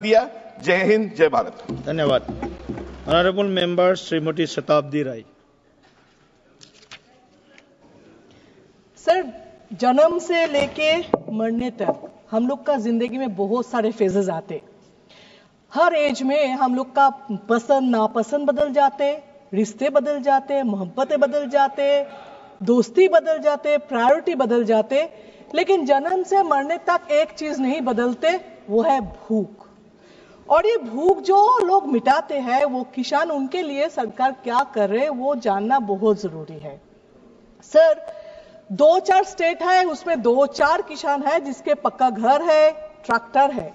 जय हिंद, जय भारत। धन्यवाद। ऑनरेबल मेंबर श्रीमती शताब्दी राय। सर, जन्म से लेके मरने तक हम लोग का जिंदगी में बहुत सारे फेजेस आते। हर एज में हम लोग का पसंद नापसंद बदल जाते, रिश्ते बदल जाते, मोहब्बतें बदल जाते, दोस्ती बदल जाते, प्रायोरिटी बदल जाते। लेकिन जन्म से मरने तक एक चीज नहीं बदलते, वो है भूख। और ये भूख जो लोग मिटाते हैं, वो किसान, उनके लिए सरकार क्या कर रहे, वो जानना बहुत जरूरी है। सर, 2-4 स्टेट है, उसमें 2-4 किसान है जिसके पक्का घर है, ट्रैक्टर है,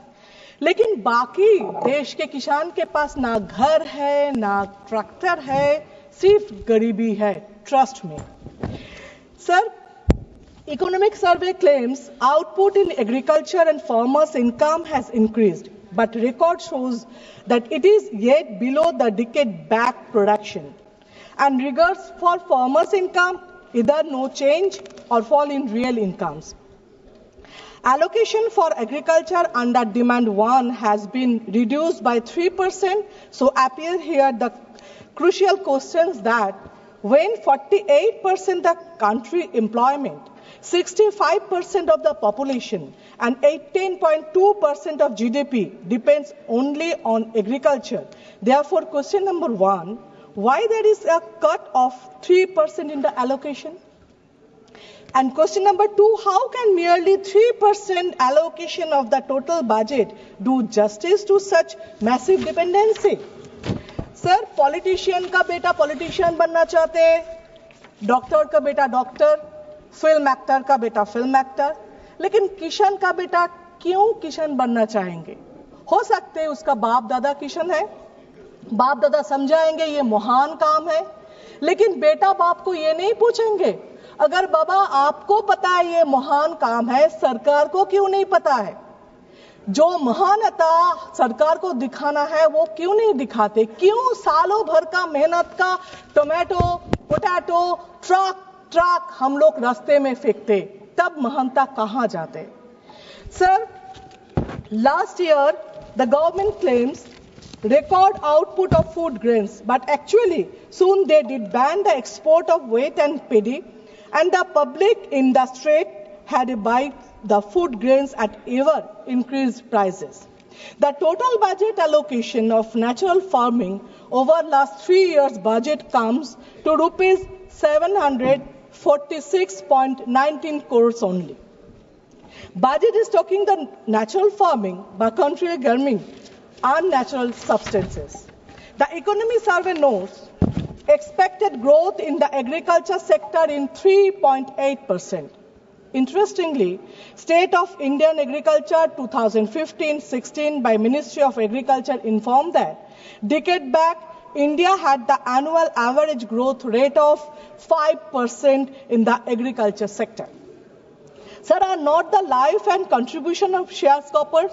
लेकिन बाकी देश के किसान के पास ना घर है, ना ट्रैक्टर है, सिर्फ गरीबी है। ट्रस्ट में sir, economic survey claims output in agriculture and farmers' income has increased, but record shows that it is yet below the decade-back production. And regards for farmers' income, either no change or fall in real incomes. Allocation for agriculture under demand 1 has been reduced by 3%. So appear here the crucial questions that when 48% the country employment, 65% of the population and 18.2% of GDP depends only on agriculture. Therefore, question number 1, why there is a cut of 3% in the allocation? And question number 2, how can merely 3% allocation of the total budget do justice to such massive dependency? Sir, politician का बेटा politician बनना चाहते, doctor का बेटा doctor, film actor का बेटा film actor, लेकिन किसान का बेटा क्यों किसान बनना चाहेंगे? हो सकते उसका बाप दादा किसान है, बाप दादा समझाएंगे ये महान काम है, लेकिन बेटा बाप को ये नहीं पूछेंगे, अगर बाबा आपको पता है ये महान काम है, सरकार को क्यों नहीं पता है? जो महानता सरकार को दिखाना है वो क्यों नहीं दिखाते? क्यों सालों भर का मेहनत का टोमेटो, पोटैटो, ट्रक हम लोग रास्ते में फेंकते, तब महानता कहां जाते? Sir, last year the government claims record output of food grains, but actually soon they did ban the export of wheat and paddy, and the public in the street had to buy the food grains at ever increased prices. The total budget allocation of natural farming over last 3 years budget comes to rupees 746.19 crores only. Budget is talking the natural farming, but country garming unnatural substances. The economy survey notes expected growth in the agriculture sector in 3.8%. Interestingly, State of Indian Agriculture 2015-16 by Ministry of Agriculture informed that decade back, India had the annual average growth rate of 5% in the agriculture sector. Sir, are not the life and contribution of sharecroppers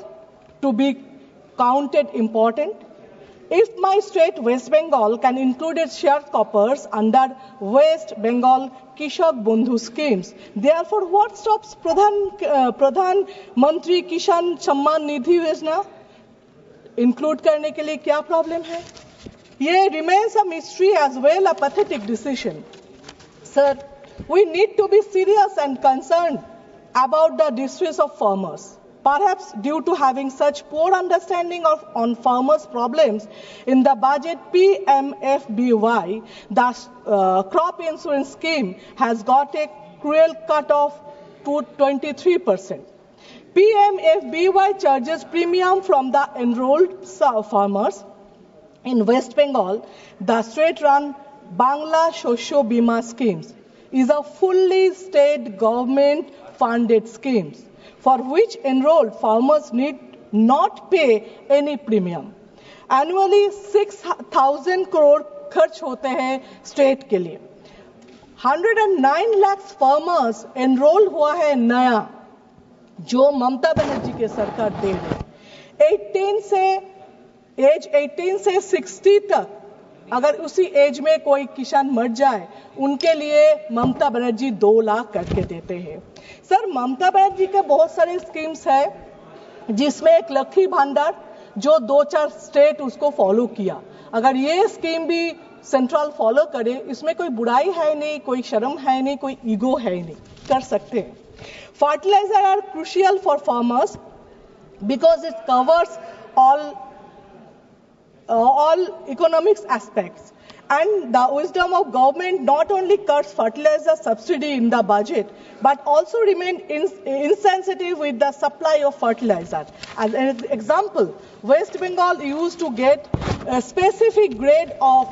to be counted important? If my state West Bengal can include its sharecroppers under West Bengal Kishak Bandhu schemes, therefore what stops Pradhan Mantri Kisan Samman Nidhi योजना include करने के लिए क्या problem है? ये remains a mystery as well, a pathetic decision. Sir, we need to be serious and concerned about the distress of farmers. Perhaps due to having such poor understanding on farmers' problems in the budget PMFBY, the crop insurance scheme has got a cruel cut-off to 23%. PMFBY charges premium from the enrolled farmers. In West Bengal, the state-run Bangla Shosho Bima schemes is a fully state government-funded schemes, for which enrolled farmers need not pay any premium. Annually 6,000 crore खर्च होते हैं state के लिए। 109 lakh farmers enrol हुआ है नया, जो ममता बनर्जी के सरकार दे रही। 18 से 60 तक अगर उसी एज में कोई किसान मर जाए, उनके लिए ममता बनर्जी 2 लाख करके देते हैं। सर, ममता बनर्जी के बहुत सारे स्कीम्स है, जिसमें एक लक्ष्मी भंडार, जो 2-4 स्टेट उसको फॉलो किया। अगर ये स्कीम भी सेंट्रल फॉलो करे, इसमें कोई बुराई है नहीं, कोई शर्म है नहीं, कोई ईगो है नहीं, कर सकते हैं। Fertilizer are crucial for farmers because it covers all economics aspects, and the wisdom of government not only cuts fertilizer subsidy in the budget but also remain insensitive with the supply of fertilizer. As an example, West Bengal used to get a specific grade of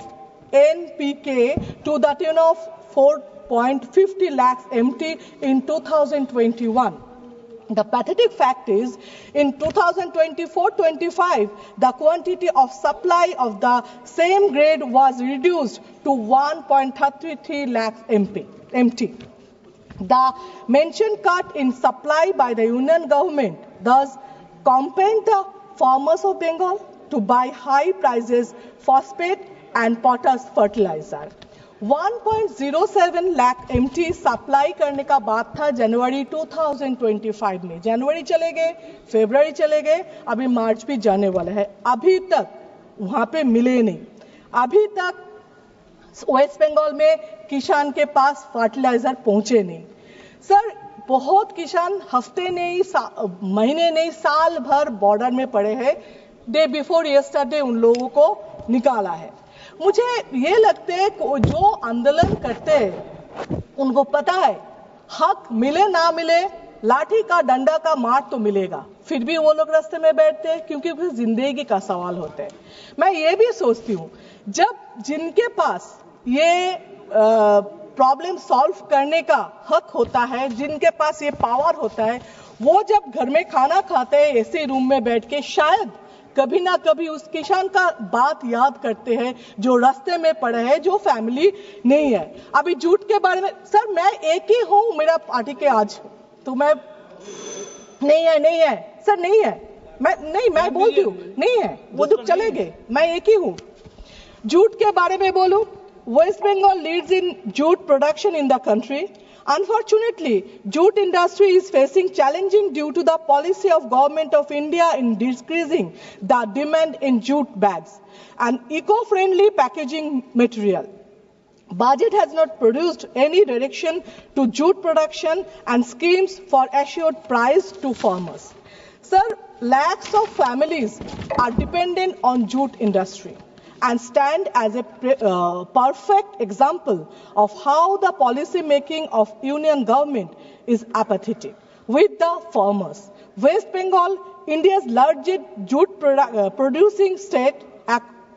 NPK to the tune of 4.50 lakhs MT in 2021. The pathetic fact is, in 2024-25, the quantity of supply of the same grade was reduced to 1.33 lakhs MT. The mentioned cut in supply by the union government thus compelled the farmers of Bengal to buy high prices phosphate and potash fertilizer. 1.07 lakh MT supply करने का बात था जनवरी 2025 में। जनवरी चले गए, फरवरी चले गए, अभी मार्च भी जाने वाला है, अभी तक वहां पे मिले नहीं। अभी तक वेस्ट बंगाल में किसान के पास फर्टिलाइजर पहुंचे नहीं। सर, बहुत किसान हफ्ते नहीं, महीने नहीं, साल भर बॉर्डर में पड़े हैं। डे बिफोर यस्टरडे उन लोगों को निकाला है। मुझे ये लगता है जो आंदोलन करते हैं उनको पता है हक मिले ना मिले, लाठी का डंडा का मार तो मिलेगा, फिर भी वो लोग रास्ते में बैठते हैं क्योंकि फिर जिंदगी का सवाल होता है। मैं ये भी सोचती हूँ, जब जिनके पास ये प्रॉब्लम सॉल्व करने का हक होता है, जिनके पास ये पावर होता है, वो जब घर में खाना खाते हैं ऐसे रूम में बैठ के, शायद कभी ना कभी उस किसान का बात याद करते हैं जो रास्ते में पड़े हैं, जो फैमिली नहीं है। अभी जूट के बारे में सर, मैं एक ही हूं मेरा पार्टी के आज, तो मैं नहीं है सर, नहीं है, मैं बोलती हूँ नहीं है, वो दुख चले गए, मैं एक ही हूं। जूट के बारे में बोलूं, West Bengal leads in jute production in the country. Unfortunately, jute industry is facing challenging due to the policy of Government of India in decreasing the demand in jute bags and eco-friendly packaging material. Budget has not produced any direction to jute production and schemes for assured price to farmers. Sir, lakhs of families are dependent on jute industry and stand as a perfect example of how the policy making of union government is apathetic with the farmers. West Bengal, India's largest jute producing state,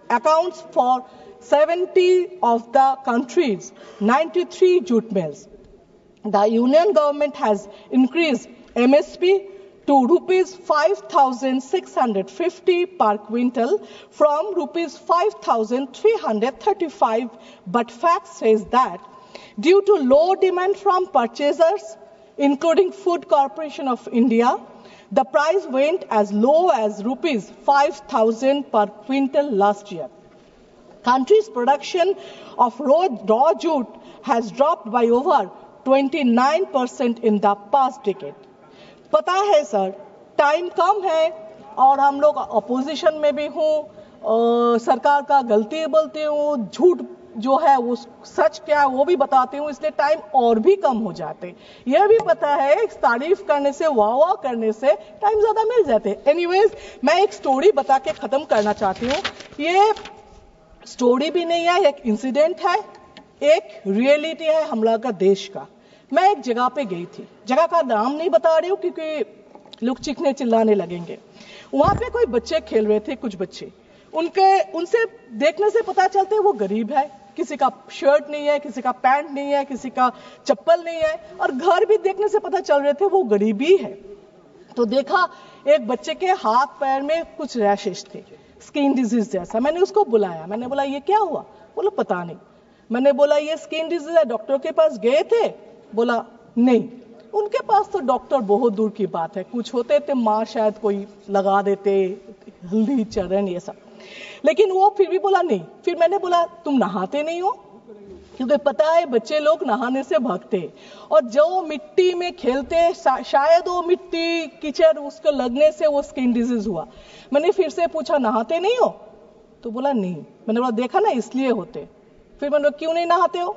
accounts for 70 of the country's 93 jute mills. The union government has increased MSP to rupees 5,650 per quintal from rupees 5,335, but fact says that due to low demand from purchasers, including Food Corporation of India, the price went as low as rupees 5,000 per quintal last year. Country's production of raw jute has dropped by over 29% in the past decade. पता है sir, time कम है और हम लोग opposition में भी हूँ, सरकार का गलती बोलती हूँ, झूठ जो है वो सच क्या है वो भी बताती हूँ, इसलिए टाइम और भी कम हो जाते। यह भी पता है तारीफ करने से, वाह करने से टाइम ज्यादा मिल जाते। एनीवेज, मैं एक स्टोरी बता के खत्म करना चाहती हूँ। ये स्टोरी भी नहीं है, एक इंसिडेंट है, एक रियलिटी है हम लोग का देश का। मैं एक जगह पे गई थी, जगह का नाम नहीं बता रही हूँ क्योंकि लोग चीखने चिल्लाने लगेंगे। वहां पे कोई बच्चे खेल रहे थे, कुछ बच्चे, उनसे देखने से पता चलता है वो गरीब है, किसी का शर्ट नहीं है, किसी का पैंट नहीं है, किसी का चप्पल नहीं है, और घर भी देखने से पता चल रहे थे वो गरीबी है। तो देखा एक बच्चे के हाथ पैर में कुछ रैशेस थे, स्किन डिजीज जैसा। मैंने उसको बुलाया, मैंने बोला ये क्या हुआ? बोला पता नहीं। मैंने बोला ये स्किन डिजीज है, डॉक्टर के पास गए थे? बोला नहीं, उनके पास तो डॉक्टर बहुत दूर की बात है, कुछ होते थे माँ शायद कोई लगा देते, हल्दी चरण ये सब, लेकिन वो फिर भी बोला नहीं। फिर मैंने बोला तुम नहाते नहीं हो? क्योंकि पता है बच्चे लोग नहाने से भागते और जो मिट्टी में खेलते शायद वो मिट्टी कीचड़ उसको लगने से वो स्किन डिजीज हुआ। मैंने फिर से पूछा नहाते नहीं हो? तो बोला नहीं। मैंने बोला देखा ना इसलिए होते। फिर मैंने क्यों नहीं नहाते हो?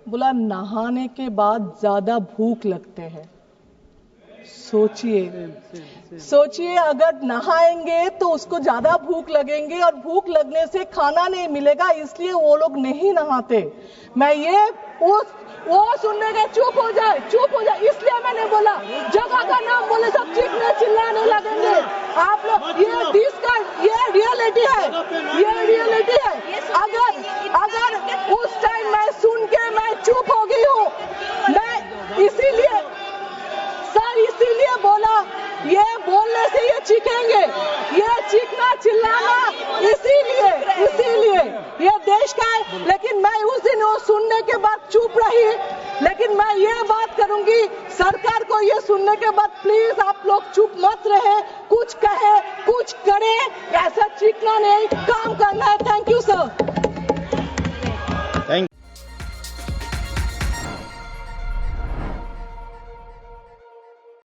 बोला नहाने के बाद ज्यादा भूख लगते हैं। सोचिए अगर नहाएंगे तो उसको ज्यादा भूख लगेंगे और भूख लगने से खाना नहीं मिलेगा, इसलिए वो लोग नहीं नहाते। मैं ये वो सुनने के चुप हो जाए, इसलिए मैंने बोला जगह का नाम बोले सब चीखने चिल्लाने लगेंगे आप लोग। ये रियलिटी है। अगर उस टाइम मैं सुन के मैं चुप हो गई हूँ, मैं इसीलिए बोला ये बोलने से ये चीखेंगे, ये चीखना चिल्लाना इसीलिए ये देश का है। लेकिन मैं उस दिन वो सुनने के बाद चुप रही। लेकिन मैं ये बात करूंगी सरकार को, ये सुनने के बाद प्लीज आप लोग चुप मत रहे, कुछ कहे कुछ करे, ऐसा चीखना नहीं, काम करना है। Thank you sir.